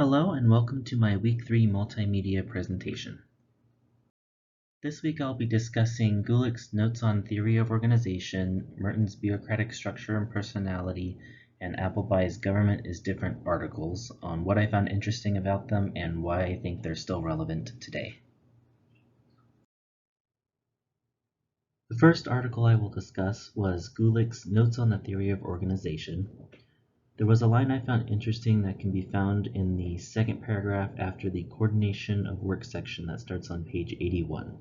Hello and welcome to my Week 3 Multimedia presentation. This week I'll be discussing Gulick's Notes on Theory of Organization, Merton's Bureaucratic Structure and Personality, and Appleby's Government is Different articles on what I found interesting about them and why I think they're still relevant today. The first article I will discuss was Gulick's Notes on the Theory of Organization. There was a line I found interesting that can be found in the second paragraph after the coordination of work section that starts on page 81.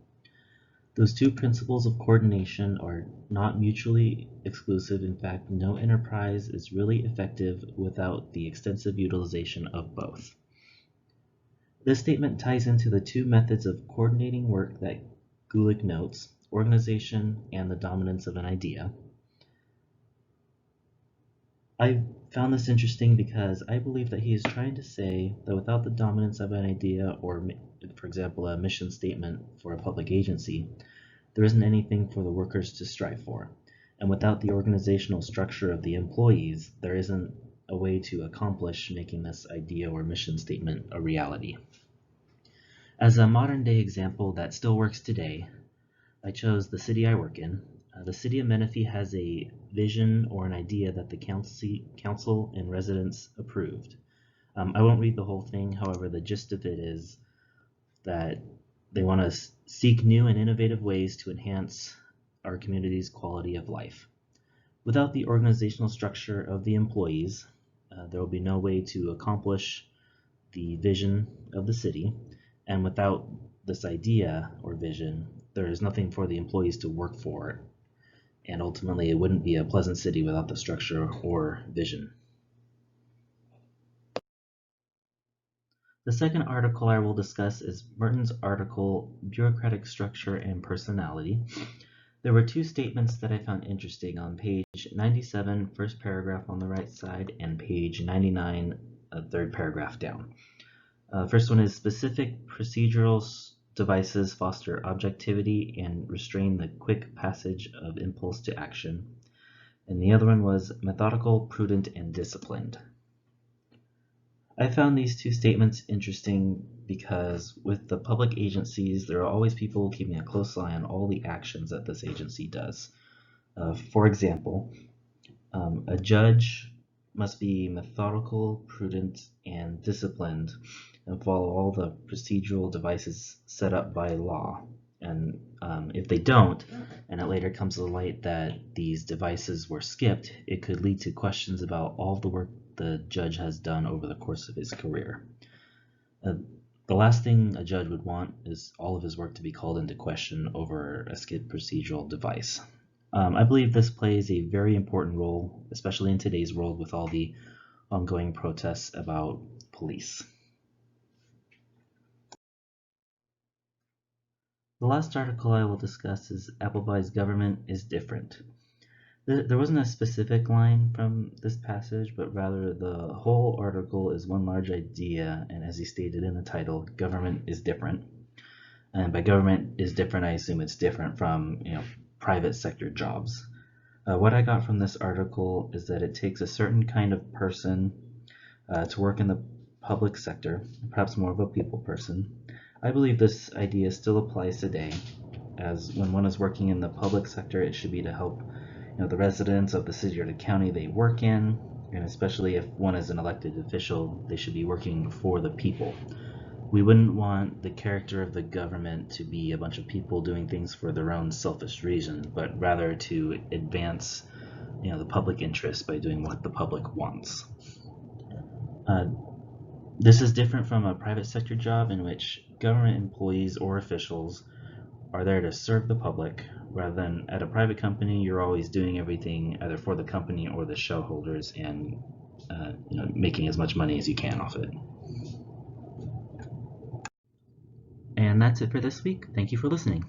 Those two principles of coordination are not mutually exclusive. In fact, no enterprise is really effective without the extensive utilization of both. This statement ties into the two methods of coordinating work that Gulick notes, organization and the dominance of an idea. I found this interesting because I believe that he is trying to say that without the dominance of an idea, or for example, a mission statement for a public agency, there isn't anything for the workers to strive for. And without the organizational structure of the employees, there isn't a way to accomplish making this idea or mission statement a reality. As a modern day example that still works today, I chose the city I work in. The city of Menifee has a vision or an idea that the council and residents approved. I won't read the whole thing, however, the gist of it is that they want to seek new and innovative ways to enhance our community's quality of life. Without the organizational structure of the employees, there will be no way to accomplish the vision of the city, and without this idea or vision, there is nothing for the employees to work for. And ultimately, it wouldn't be a pleasant city without the structure or vision. The second article I will discuss is Merton's article, Bureaucratic Structure and Personality. There were two statements that I found interesting on page 97, first paragraph on the right side, and page 99, third paragraph down. First one is specific procedural devices foster objectivity and restrain the quick passage of impulse to action. And the other one was methodical, prudent, and disciplined. I found these two statements interesting because with the public agencies, there are always people keeping a close eye on all the actions that this agency does. For example, a judge must be methodical, prudent, and disciplined and follow all the procedural devices set up by law. And if they don't, and it later comes to light that these devices were skipped, it could lead to questions about all the work the judge has done over the course of his career. The last thing a judge would want is all of his work to be called into question over a skipped procedural device. I believe this plays a very important role, especially in today's world with all the ongoing protests about police. The last article I will discuss is Appleby's Government is Different. There wasn't a specific line from this passage, but rather the whole article is one large idea, and as he stated in the title, government is different. And by government is different, I assume it's different from private sector jobs. What I got from this article is that it takes a certain kind of person to work in the public sector, perhaps more of a people person. I believe this idea still applies today, as when one is working in the public sector, it should be to help the residents of the city or the county they work in, and especially if one is an elected official, they should be working for the people. We wouldn't want the character of the government to be a bunch of people doing things for their own selfish reasons, but rather to advance the public interest by doing what the public wants. This is different from a private sector job in which government employees or officials are there to serve the public, rather than at a private company, you're always doing everything either for the company or the shareholders and making as much money as you can off it. And that's it for this week. Thank you for listening.